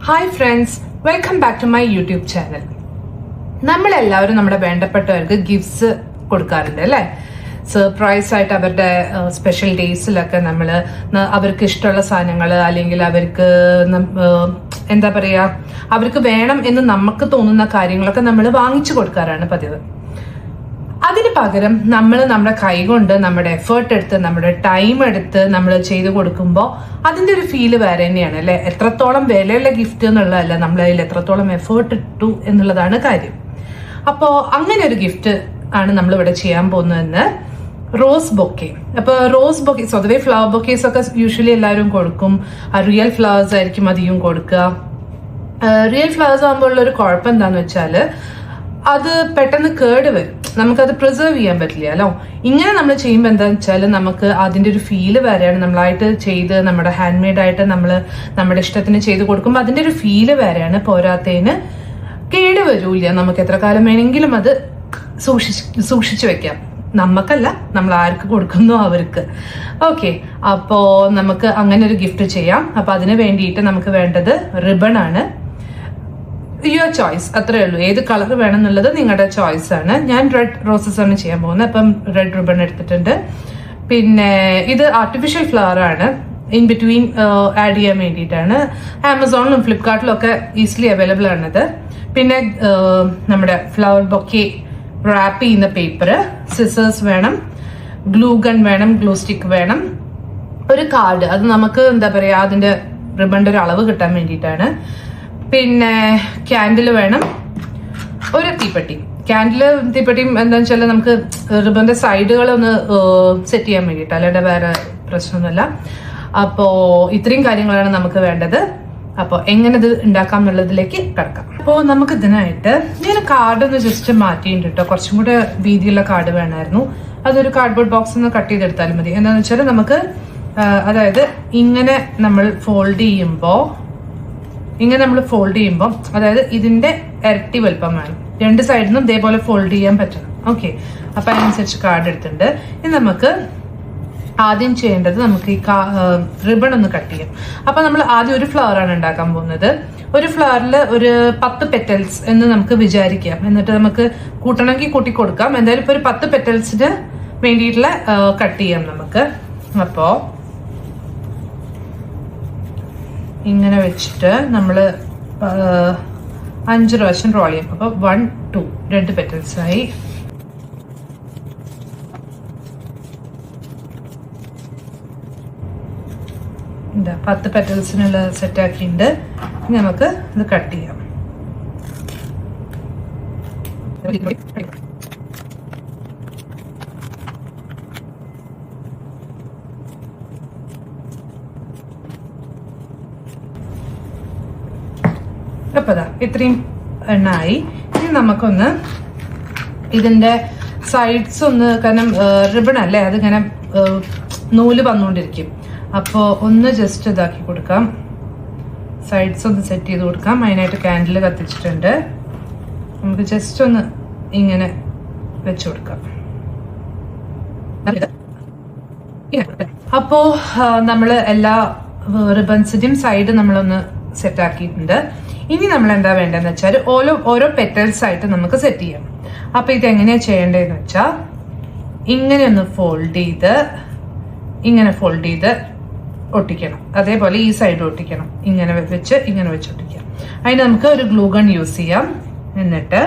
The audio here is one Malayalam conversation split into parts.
Hi friends, welcome back to my YouTube channel. നമ്മളെല്ലാവരും നമ്മുടെ വേണ്ടപ്പെട്ടവർക്ക് ഗിഫ്റ്റ്സ് കൊടുക്കാറുണ്ട് അല്ലേ? സർപ്രൈസ് ആയിട്ട് അവരുടെ സ്പെഷ്യൽ ഡേയ്സിലൊക്കെ നമ്മൾ അവർക്ക് ഇഷ്ടമുള്ള സാധനങ്ങൾ അല്ലെങ്കിൽ അവർക്ക് എന്താ പറയുക, അവർക്ക് വേണം എന്ന് നമുക്ക് തോന്നുന്ന കാര്യങ്ങളൊക്കെ നമ്മൾ വാങ്ങിച്ചു കൊടുക്കാറാണ് പതിവ്. അതിന് പകരം നമ്മൾ നമ്മുടെ കൈകൊണ്ട് നമ്മുടെ എഫേർട്ട് എടുത്ത് നമ്മുടെ ടൈം എടുത്ത് നമ്മൾ ചെയ്ത് കൊടുക്കുമ്പോൾ അതിൻ്റെ ഒരു ഫീല് വേറെ തന്നെയാണ് അല്ലേ? എത്രത്തോളം വിലയുള്ള ഗിഫ്റ്റ് എന്നുള്ളതല്ല, നമ്മൾ അതിൽ എത്രത്തോളം എഫേർട്ട് ഇട്ടു എന്നുള്ളതാണ് കാര്യം. അപ്പോൾ അങ്ങനെ ഒരു ഗിഫ്റ്റ് ആണ് നമ്മളിവിടെ ചെയ്യാൻ പോകുന്നതെന്ന്, റോസ് ബൊക്കെ. അപ്പോൾ റോസ് ബൊക്കെ സ്വതവേ ഫ്ലവർ ബൊക്കേസ് ഒക്കെ യൂഷ്വലി എല്ലാവരും കൊടുക്കും. റിയൽ ഫ്ലവേഴ്സ് ആയിരിക്കും അധികം കൊടുക്കുക. റിയൽ ഫ്ലവേഴ്സ് ആകുമ്പോൾ ഉള്ളൊരു കുഴപ്പം എന്താണെന്ന് വെച്ചാൽ അത് പെട്ടെന്ന് കേട് വരും, നമുക്കത് പ്രിസർവ് ചെയ്യാൻ പറ്റില്ല അല്ലോ. ഇങ്ങനെ നമ്മൾ ചെയ്യുമ്പോൾ എന്താണെന്ന് വെച്ചാൽ നമുക്ക് അതിൻ്റെ ഒരു ഫീല് വേറെയാണ്. നമ്മളായിട്ട് ചെയ്ത് നമ്മുടെ ഹാൻഡ് മെയ്ഡ് ആയിട്ട് നമ്മൾ നമ്മുടെ ഇഷ്ടത്തിന് ചെയ്ത് കൊടുക്കുമ്പോൾ അതിൻ്റെ ഒരു ഫീല് വേറെയാണ്. പോരാത്തതിന് കേട് വരൂല്ല, നമുക്ക് എത്ര കാലം വേണമെങ്കിലും അത് സൂക്ഷിച്ചു വെക്കാം. നമുക്കല്ല, നമ്മൾ ആർക്ക് കൊടുക്കുന്നോ അവർക്ക്. ഓക്കെ, അപ്പോൾ നമുക്ക് അങ്ങനെ ഒരു ഗിഫ്റ്റ് ചെയ്യാം. അപ്പോൾ അതിന് വേണ്ടിയിട്ട് നമുക്ക് വേണ്ടത് റിബൺ ആണ്. യുവർ ചോയ്സ്, അത്രേ ഉള്ളൂ. ഏത് കളർ വേണം എന്നുള്ളത് നിങ്ങളുടെ ചോയ്സ് ആണ്. ഞാൻ റെഡ് റോസസ് ആണ് ചെയ്യാൻ പോകുന്നത്, അപ്പം റെഡ് റിബൺ എടുത്തിട്ടുണ്ട്. പിന്നെ ഇത് ആർട്ടിഫിഷ്യൽ ഫ്ലവർ ആണ്, ഇൻ ബിറ്റ്വീൻ ആഡ് ചെയ്യാൻ വേണ്ടിയിട്ടാണ്. ആമസോണിലും ഫ്ലിപ്കാർട്ടിലും ഒക്കെ ഈസിലി അവൈലബിൾ ആണിത്. പിന്നെ നമ്മുടെ ഫ്ലവർ ബൊക്കെ റാപ്പ് ചെയ്യുന്ന പേപ്പർ, സിസേഴ്സ് വേണം, ഗ്ലൂ ഗൺ വേണം, ഗ്ലൂ സ്റ്റിക്ക് വേണം, ഒരു കാർഡ്, അത് നമുക്ക് എന്താ പറയുക അതിന്റെ റിബണിന്റെ ഒരു അളവ് കിട്ടാൻ വേണ്ടിയിട്ടാണ്. പിന്നെ ക്യാൻഡിൽ വേണം, ഒരു തീപ്പെട്ടി. തീപ്പെട്ടിയും എന്താണെന്ന് വെച്ചാൽ നമുക്ക് റിബണിന്റെ സൈഡുകളൊന്ന് സെറ്റ് ചെയ്യാൻ വേണ്ടിയിട്ട്, അല്ലാണ്ട് വേറെ പ്രശ്നമൊന്നുമില്ല. അപ്പോൾ ഇത്രയും കാര്യങ്ങളാണ് നമുക്ക് വേണ്ടത്. അപ്പോൾ എങ്ങനെ ഇത് ഉണ്ടാക്കാം എന്നുള്ളതിലേക്ക് കിടക്കാം. അപ്പോൾ നമുക്ക് ഇതിനായിട്ട് ഞാൻ കാർഡ് ഒന്ന് ജസ്റ്റ് മാറ്റിയിട്ടുണ്ട് കേട്ടോ. കുറച്ചും കൂടെ വീതിയുള്ള കാർഡ് വേണമായിരുന്നു. അതൊരു കാർഡ്ബോർഡ് ബോക്സ് ഒന്ന് കട്ട് ചെയ്തെടുത്താലും മതി. എന്താണെന്ന് വെച്ചാൽ നമുക്ക് അതായത് ഇങ്ങനെ നമ്മൾ ഫോൾഡ് ചെയ്യുമ്പോൾ അതായത് ഇതിന്റെ ഇരട്ടി വലുപ്പം വേണം. രണ്ട് സൈഡിൽ നിന്നും ഇതേപോലെ ഫോൾഡ് ചെയ്യാൻ പറ്റണം. ഓക്കെ, അപ്പൊ അതിനനുസരിച്ച് കാർഡ് എടുത്തിട്ടുണ്ട്. ഇനി നമുക്ക് ആദ്യം ചെയ്യേണ്ടത് നമുക്ക് ഈ റിബൺ ഒന്ന് കട്ട് ചെയ്യാം. അപ്പൊ നമ്മൾ ആദ്യം ഒരു ഫ്ലവർ ആണ് ഉണ്ടാക്കാൻ പോകുന്നത്. ഒരു ഫ്ലവറിൽ ഒരു 10 പെറ്റൽസ് എന്ന് നമുക്ക് വിചാരിക്കാം. എന്നിട്ട് നമുക്ക് കൂട്ടണമെങ്കിൽ കൂട്ടി കൊടുക്കാം. എന്തായാലും ഇപ്പൊ ഒരു 10 പെറ്റൽസിന് വേണ്ടിയിട്ടുള്ള കട്ട് ചെയ്യാം നമുക്ക്. അപ്പോ ഇങ്ങനെ വെച്ചിട്ട് നമ്മൾ 5 പ്രാവശ്യം റോൾ ചെയ്യും. അപ്പോൾ 1 2 2 പെറ്റൽസ് ആയി. എന്താ 10 പെറ്റൽസിനുള്ള സെറ്റ് ആക്കിയിട്ടുണ്ട്. നമുക്ക് ഇത് കട്ട് ചെയ്യാം. അപ്പൊ ഇത്രയും എണ്ണായി. ഇനി നമുക്കൊന്ന് ഇതിന്റെ സൈഡ്സ് ഒന്ന്, കാരണം റിബൺ അല്ലേ അതിങ്ങനെ നൂല് വന്നുകൊണ്ടിരിക്കും. അപ്പോൾ ഒന്ന് ജസ്റ്റ് ഇതാക്കി കൊടുക്കാം, സൈഡ്സ് ഒന്ന് സെറ്റ് ചെയ്ത് കൊടുക്കാം. അതിനായിട്ട് ക്യാൻഡിൽ കത്തിച്ചിട്ടുണ്ട്. നമുക്ക് ജസ്റ്റ് ഒന്ന് ഇങ്ങനെ വെച്ചു കൊടുക്കാം. അപ്പോൾ നമ്മൾ എല്ലാ റിബൺസിന്റെയും സൈഡ് നമ്മളൊന്ന് സെറ്റ് ആക്കിയിട്ടുണ്ട്. ഇനി നമ്മൾ എന്താ വേണ്ടതെന്ന് വെച്ചാൽ ഓരോ പെറ്റൽസ് ആയിട്ട് നമുക്ക് സെറ്റ് ചെയ്യാം. അപ്പൊ ഇതെങ്ങനെയാ ചെയ്യേണ്ടതെന്ന് വെച്ചാൽ ഇങ്ങനെ ഒന്ന് ഇങ്ങനെ ഫോൾഡ് ചെയ്ത് ഒട്ടിക്കണം. അതേപോലെ ഈ സൈഡ് ഒട്ടിക്കണം. ഇങ്ങനെ വെച്ച് ഒട്ടിക്കാം. അതിന് നമുക്ക് ഒരു ഗ്ലൂ ഗൺ യൂസ് ചെയ്യാം. എന്നിട്ട്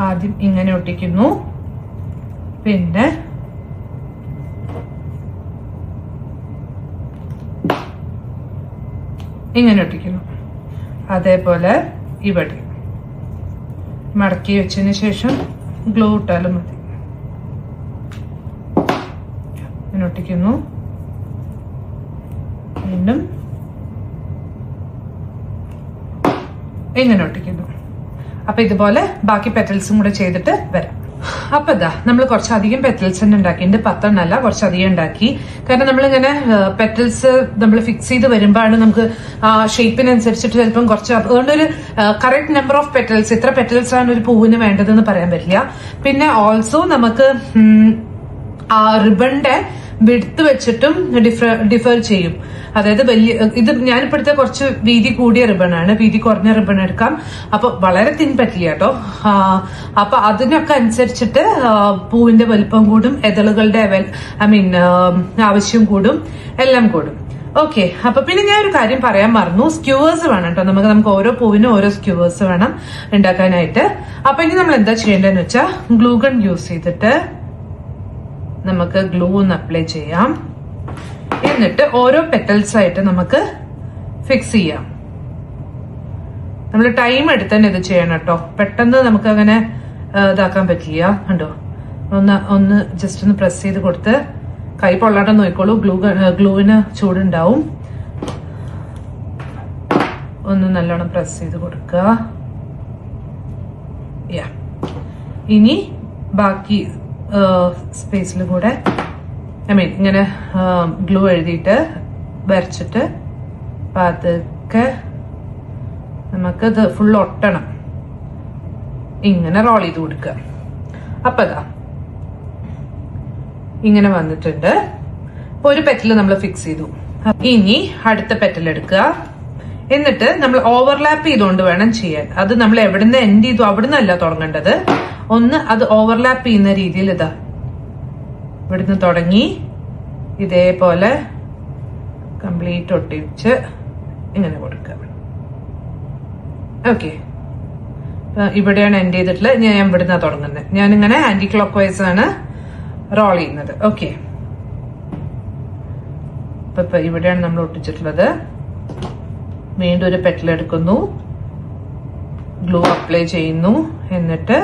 ആദ്യം ഇങ്ങനെ ഒട്ടിക്കുന്നു, പിന്നെ ഇങ്ങനെ ഒട്ടിക്കുന്നു. അതേപോലെ ഇവിടെ മടക്കി വെച്ചതിന് ശേഷം ഗ്ലൂ ഇട്ടാലും മതി. ഇങ്ങനെ ഒട്ടിക്കുന്നു, വീണ്ടും ഇങ്ങനെ ഒട്ടിക്കുന്നു. അപ്പൊ ഇതുപോലെ ബാക്കി പെറ്റൽസും കൂടെ ചെയ്തിട്ട് വരാം. അപ്പൊ ഇതാ നമ്മൾ കുറച്ചധികം പെറ്റൽസ് തന്നെ ഉണ്ടാക്കിയിട്ടുണ്ട്. 10 എണ്ണമല്ല, കുറച്ചധികം ഉണ്ടാക്കി. കാരണം നമ്മളിങ്ങനെ പെറ്റൽസ് നമ്മൾ ഫിക്സ് ചെയ്ത് വരുമ്പോഴാണ് നമുക്ക് ആ ഷേപ്പിനനുസരിച്ചിട്ട് ചിലപ്പം കുറച്ച് അതുകൊണ്ട് ഒരു കറക്റ്റ് നമ്പർ ഓഫ് പെറ്റൽസ് ഇത്ര പെറ്റൽസ് ആണ് ഒരു പൂവിന് വേണ്ടതെന്ന് പറയാൻ പറ്റില്ല. പിന്നെ ഓൾസോ നമുക്ക് ആ റിബണിന്റെ വിഡ്ത്ത് വെച്ചിട്ടും ഡിഫർ ചെയ്യും. അതായത് വലിയ ഇത് ഞാനിപ്പോഴത്തെ കുറച്ച് വീതി കൂടിയ റിബണാണ്, വീതി കുറഞ്ഞ റിബൺ എടുക്കാം. അപ്പൊ വളരെ തിൻ പറ്റില്ല കേട്ടോ. അപ്പൊ അതിനൊക്കെ അനുസരിച്ചിട്ട് പൂവിന്റെ വലുപ്പം കൂടും, എതളുകളുടെ ആവശ്യം കൂടും, എല്ലാം കൂടും. ഓക്കെ, അപ്പൊ പിന്നെ ഞാൻ ഒരു കാര്യം പറയാൻ മറന്നു. സ്ക്യൂവേഴ്സ് വേണം കേട്ടോ. നമുക്ക് ഓരോ പൂവിനും ഓരോ സ്ക്യൂവേഴ്സ് വേണം ഉണ്ടാക്കാനായിട്ട്. അപ്പൊ ഇനി നമ്മൾ എന്താ ചെയ്യേണ്ടതെന്ന് വെച്ചാൽ ഗ്ലൂ ഗൺ യൂസ് ചെയ്തിട്ട് നമുക്ക് ഗ്ലൂ ഒന്ന് അപ്ലൈ ചെയ്യാം. എന്നിട്ട് ഓരോ പെറ്റൽസ് ആയിട്ട് നമുക്ക് ഫിക്സ് ചെയ്യാം. നമ്മൾ ടൈം എടുത്ത് തന്നെ ഇത് ചെയ്യണം കേട്ടോ. പെട്ടെന്ന് നമുക്ക് അങ്ങനെ ഇതാക്കാൻ പറ്റില്ല. കണ്ടോ, ഒന്ന് ജസ്റ്റ് ഒന്ന് പ്രസ് ചെയ്ത് കൊടുത്ത് കൈ പൊള്ളാട്ടം നോക്കിക്കോളൂ. ഗ്ലൂവിന് ചൂടുണ്ടാവും. ഒന്ന് നല്ലോണം പ്രസ് ചെയ്ത് കൊടുക്കുക. ഇനി ബാക്കി സ്പേസിൽ കൂടെ ഇങ്ങനെ ഗ്ലൂ എഴുതിയിട്ട് വരച്ചിട്ട് അതൊക്കെ നമുക്കത് ഫുൾ ഒട്ടണം. ഇങ്ങനെ റോൾ ചെയ്ത് കൊടുക്കുക. അപ്പൊ ഇതാ ഇങ്ങനെ വന്നിട്ടുണ്ട്. ഇപ്പൊ ഒരു പെറ്റൽ നമ്മൾ ഫിക്സ് ചെയ്തു. ഇനി അടുത്ത പെറ്റൽ എടുക്കുക. എന്നിട്ട് നമ്മൾ ഓവർലാപ്പ് ചെയ്തുകൊണ്ട് വേണം ചെയ്യാൻ. അത് നമ്മൾ എവിടുന്ന് എൻഡ് ചെയ്തു അവിടുന്ന് അല്ല തുടങ്ങേണ്ടത്. ഒന്ന് അത് ഓവർലാപ്പ് ചെയ്യുന്ന രീതിയിൽ ഇതാ ഇവിടുന്ന് തുടങ്ങി ഇതേപോലെ കംപ്ലീറ്റ് ഒട്ടിച്ച് ഇങ്ങനെ കൊടുക്കുക. ഓക്കെ, ഇവിടെയാണ് എൻഡ് ചെയ്തിട്ടുള്ളത്. ഞാൻ ഇവിടുന്ന് തുടങ്ങുന്നത്. ഞാനിങ്ങനെ ആന്റി ക്ലോക്ക് വൈസ് ആണ് റോൾ ചെയ്യുന്നത്. ഓക്കെ, ഇപ്പൊ ഇവിടെയാണ് നമ്മൾ ഒട്ടിച്ചിട്ടുള്ളത്. വീണ്ടും ഒരു പെറ്റൽ എടുക്കുന്നു, ഗ്ലൂ അപ്ലൈ ചെയ്യുന്നു, എന്നിട്ട്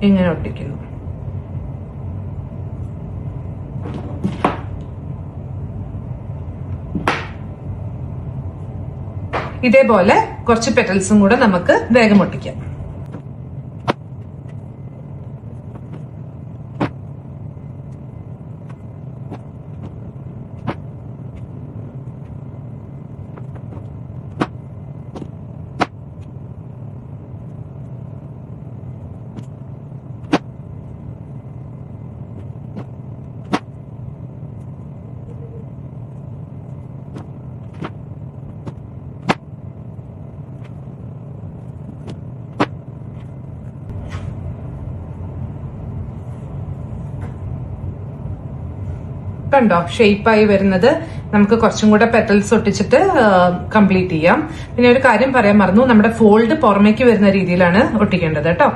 ഇങ്ങനെ ഒട്ടിക്കുന്നു. ഇതേപോലെ കുറച്ച് പെറ്റൽസും കൂടെ നമുക്ക് വേഗം ഒട്ടിക്കാം. കണ്ടോ ഷേപ്പായി വരുന്നത്. നമുക്ക് കുറച്ചും കൂടെ പെറ്റൽസ് ഒട്ടിച്ചിട്ട് കംപ്ലീറ്റ് ചെയ്യാം. പിന്നെ ഒരു കാര്യം പറയാൻ മറന്നു, നമ്മുടെ ഫോൾഡ് പുറമേക്ക് വരുന്ന രീതിയിലാണ് ഒട്ടിക്കേണ്ടത് കേട്ടോ.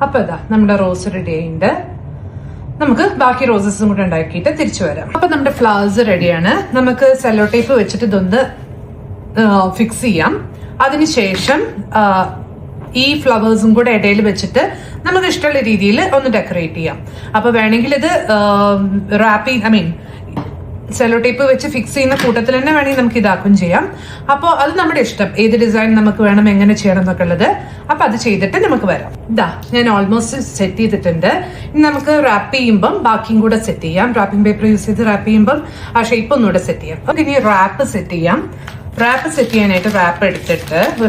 അപ്പൊ ഇതാ നമ്മുടെ റോസ് റെഡി ആയിട്ടുണ്ട്. നമുക്ക് ബാക്കി റോസസും കൂടെ ഉണ്ടാക്കിയിട്ട് തിരിച്ചു വരാം. അപ്പൊ നമ്മുടെ ഫ്ലവേഴ്സ് റെഡിയാണ്. നമുക്ക് സെല്ലോ ടേപ്പ് വെച്ചിട്ട് ഇതൊന്ന് ഫിക്സ് ചെയ്യാം. അതിനുശേഷം ഈ ഫ്ലവേഴ്സും കൂടെ ഇടയിൽ വെച്ചിട്ട് നമുക്ക് ഇഷ്ടമുള്ള രീതിയിൽ ഒന്ന് ഡെക്കറേറ്റ് ചെയ്യാം. അപ്പൊ വേണമെങ്കിൽ ഇത് സെല്ലോ ടേപ്പ് വെച്ച് ഫിക്സ് ചെയ്യുന്ന കൂട്ടത്തിൽ തന്നെ വേണമെങ്കിൽ നമുക്ക് ഇതാക്കും ചെയ്യാം. അപ്പോൾ അത് നമ്മുടെ ഇഷ്ടം, ഏത് ഡിസൈൻ നമുക്ക് വേണം, എങ്ങനെ ചെയ്യണം എന്നൊക്കെ ഉള്ളത്. അപ്പൊ അത് ചെയ്തിട്ട് നമുക്ക് വരാം. ഇതാ ഞാൻ ഓൾമോസ്റ്റ് സെറ്റ് ചെയ്തിട്ടുണ്ട്. ഇനി നമുക്ക് റാപ്പ് ചെയ്യുമ്പം ബാക്കിയും കൂടെ സെറ്റ് ചെയ്യാം. റാപ്പിംഗ് പേപ്പർ യൂസ് ചെയ്ത് റാപ്പ് ചെയ്യുമ്പം ആ ഷേപ്പ് ഒന്നുകൂടെ സെറ്റ് ചെയ്യാം. ഓക്കെ, ഇനി റാപ്പ് സെറ്റ് ചെയ്യാം. റാപ്പ് സെറ്റ് ചെയ്യാനായിട്ട് ഒരു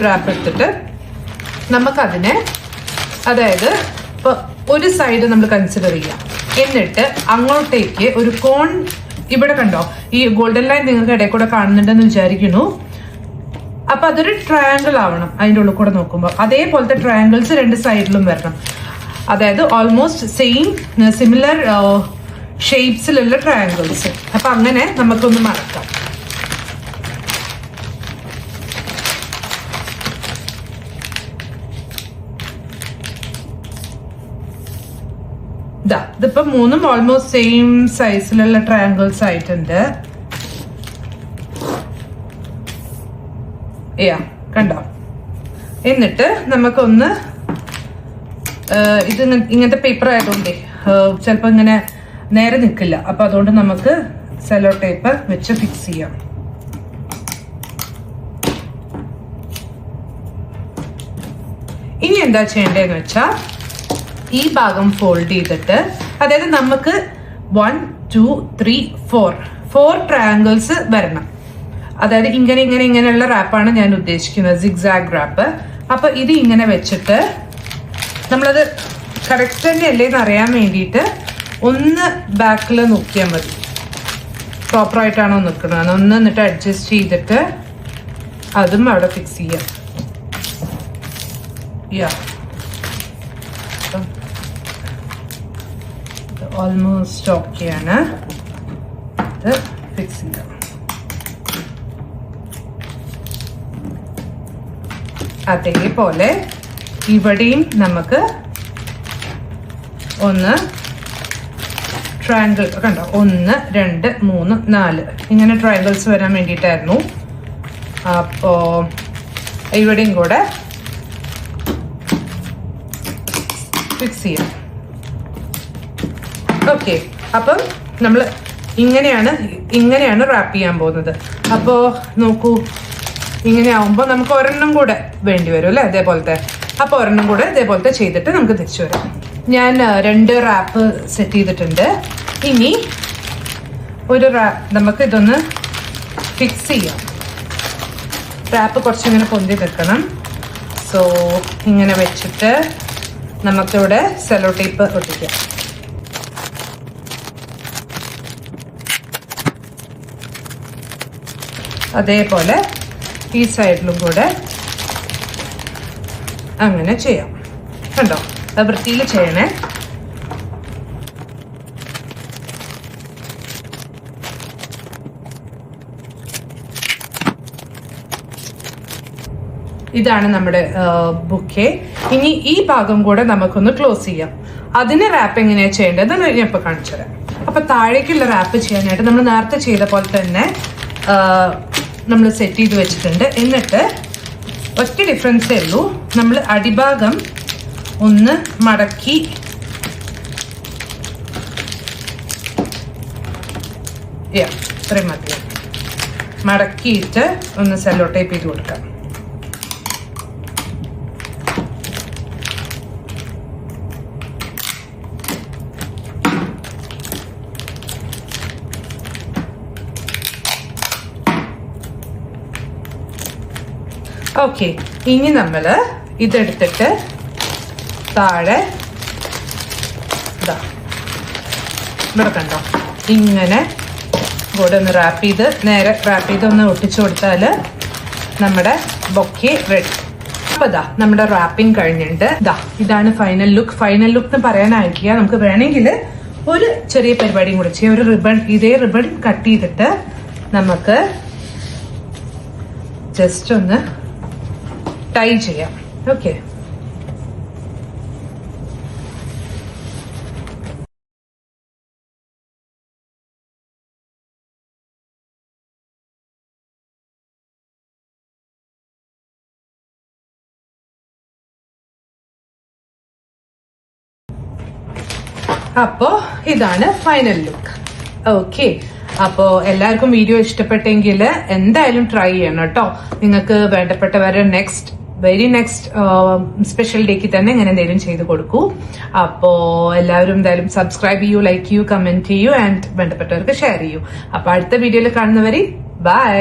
റാപ്പ് എടുത്തിട്ട് നമുക്കതിനെ, അതായത് ഇപ്പൊ ഒരു സൈഡ് നമ്മൾ കൺസിഡർ ചെയ്യാം. എന്നിട്ട് അങ്ങോട്ടേക്ക് ഒരു കോൺ, ഇവിടെ കണ്ടോ ഈ ഗോൾഡൻ ലൈൻ നിങ്ങൾക്ക് ഇടയിൽ കൂടെ കാണുന്നുണ്ടെന്ന് വിചാരിക്കുന്നു. അപ്പൊ അതൊരു ട്രയാങ്കിൾ ആവണം അതിന്റെ ഉള്ളിൽ കൂടെ നോക്കുമ്പോൾ. അതേപോലത്തെ ട്രയാങ്കിൾസ് രണ്ട് സൈഡിലും വരണം. അതായത് ഓൾമോസ്റ്റ് സെയിം സിമിലർ ഷേപ്സിലുള്ള ട്രയാങ്കിൾസ്. അപ്പൊ അങ്ങനെ നമുക്കൊന്ന് മടക്കാം. ഇതിപ്പോ മൂന്നും ഓൾമോസ്റ്റ് സെയിം സൈസിലുള്ള ട്രയാങ്കിൾസ് ആയിട്ടുണ്ട്. കണ്ടോ? എന്നിട്ട് നമുക്കൊന്ന് ഇത് ഇങ്ങനത്തെ പേപ്പർ ആയതുകൊണ്ടേ ചിലപ്പോ ഇങ്ങനെ നേരെ നിൽക്കില്ല. അപ്പൊ അതുകൊണ്ട് നമുക്ക് സെല്ലോ ടേപ്പ് വെച്ച് ഫിക്സ് ചെയ്യാം. ഇനി എന്താ ചെയ്യേണ്ടതെന്ന് വെച്ചാ ഈ ഭാഗം ഫോൾഡ് ചെയ്തിട്ട്, അതായത് നമുക്ക് 1 2 3 4 ട്രയാങ്കിൾസ് വരണം. അതായത് ഇങ്ങനെയുള്ള റാപ്പാണ് ഞാൻ ഉദ്ദേശിക്കുന്നത്, സിഗ്സാഗ് റാപ്പ്. അപ്പൊ ഇത് ഇങ്ങനെ വെച്ചിട്ട് നമ്മളത് കറക്റ്റ് തന്നെ അല്ലേന്ന് അറിയാൻ വേണ്ടിയിട്ട് ഒന്ന് ബാക്കിൽ നോക്കിയാൽ മതി, പ്രോപ്പറായിട്ടാണോ നിൽക്കുന്നത് ഒന്ന്. എന്നിട്ട് അഡ്ജസ്റ്റ് ചെയ്തിട്ട് അതും അവിടെ ഫിക്സ് ചെയ്യാം. ഓൾമോസ്റ്റ് ഓക്കെയാണ്. ഇത് ഫിക്സ് ചെയ്യാം. അതേപോലെ ഇവിടെയും നമുക്ക് ഒന്ന് ട്രയാങ്കിൾ കണ്ടോ, 1 2 3 4 ഇങ്ങനെ ട്രയാങ്കിൾസ് വരാൻ വേണ്ടിയിട്ടായിരുന്നു. അപ്പോ ഇവിടെയും കൂടെ ഫിക്സ് ചെയ്യാം. ഓക്കെ, അപ്പം നമ്മൾ ഇങ്ങനെയാണ് റാപ്പ് ചെയ്യാൻ പോകുന്നത്. അപ്പോ നോക്കൂ, ഇങ്ങനെ ആവുമ്പോൾ നമുക്ക് ഒരെണ്ണം കൂടെ വേണ്ടി വരും അല്ലേ, അതേപോലത്തെ. അപ്പൊ ഒരെണ്ണം കൂടെ ഇതേപോലത്തെ ചെയ്തിട്ട് നമുക്ക് തിരിച്ചു വരാം. ഞാൻ 2 റാപ്പ് സെറ്റ് ചെയ്തിട്ടുണ്ട്. ഇനി ഒരു നമുക്ക് ഇതൊന്ന് ഫിക്സ് ചെയ്യാം. റാപ്പ് കുറച്ചിങ്ങനെ പൊന്തി വെക്കണം. സോ ഇങ്ങനെ വെച്ചിട്ട് നമുക്കിവിടെ സെല്ലോ ടേപ്പ് ഒട്ടിക്കാം. അതേപോലെ ഈ സൈഡിലും കൂടെ അങ്ങനെ ചെയ്യാം. കണ്ടോ, വൃത്തിയിൽ ചെയ്യണേ. ഇതാണ് നമ്മുടെ ബുക്കെ. ഇനി ഈ ഭാഗം കൂടെ നമുക്കൊന്ന് ക്ലോസ് ചെയ്യാം. അതിന് റാപ്പ് എങ്ങനെയാ ചെയ്യേണ്ടത് ഞാൻ ഇപ്പൊ കാണിച്ചു തരാം. അപ്പൊ താഴേക്കുള്ള റാപ്പ് ചെയ്യാനായിട്ട് നമ്മൾ നേരത്തെ ചെയ്ത പോലെ തന്നെ നമ്മൾ സെറ്റ് ചെയ്ത് വെച്ചിട്ടുണ്ട്. എന്നിട്ട് ഒറ്റ ഡിഫറൻസേ ഉള്ളൂ, നമ്മൾ അടിഭാഗം ഒന്ന് മടക്കി ഇത്രയും മതി, മടക്കിയിട്ട് ഒന്ന് സെല്ലോ ടേപ്പ് ചെയ്ത് കൊടുക്കാം. ഓക്കെ, ഇനി നമ്മൾ ഇതെടുത്തിട്ട് താഴെ ഇവിടെ കണ്ടോ ഇങ്ങനെ കൂടെ ഒന്ന് റാപ്പ് ചെയ്ത് നേരെ റാപ്പ് ചെയ്ത് ഒന്ന് ഒട്ടിച്ചു കൊടുത്താൽ നമ്മുടെ ബൊക്കെ റെഡി. അപ്പൊ നമ്മുടെ റാപ്പിംഗ് കഴിഞ്ഞിട്ടുണ്ട്. ഇതാണ് ഫൈനൽ ലുക്ക്. ഫൈനൽ ലുക്ക് എന്ന് പറയാനായിട്ടില്ല, നമുക്ക് വേണമെങ്കിൽ ഒരു ചെറിയ പരിപാടിയും കൂടെ ചെയ്യാം. ഒരു റിബൺ, ഇതേ റിബൺ കട്ട് ചെയ്തിട്ട് നമുക്ക് ജസ്റ്റ് ഒന്ന് ടൈ ചെയ്യാം. ഓക്കെ, അപ്പോ ഇതാണ് ഫൈനൽ ലുക്ക്. ഓക്കെ, അപ്പോ എല്ലാവർക്കും വീഡിയോ ഇഷ്ടപ്പെട്ടെങ്കിൽ എന്തായാലും ട്രൈ ചെയ്യണം കേട്ടോ. നിങ്ങൾക്ക് വേണ്ടപ്പെട്ടവരെ വെരി നെക്സ്റ്റ് സ്പെഷ്യൽ ഡേക്ക് തന്നെ ഇങ്ങനെ എന്തെങ്കിലും ചെയ്ത് കൊടുക്കൂ. അപ്പോ എല്ലാവരും എന്തായാലും സബ്സ്ക്രൈബ് ചെയ്യൂ, ലൈക്ക് ചെയ്യൂ, കമന്റ് ചെയ്യൂ, ആൻഡ് വേണ്ടപ്പെട്ടവർക്ക് ഷെയർ ചെയ്യൂ. അപ്പൊ അടുത്ത വീഡിയോയിൽ കാണുന്നവരെ ബൈ.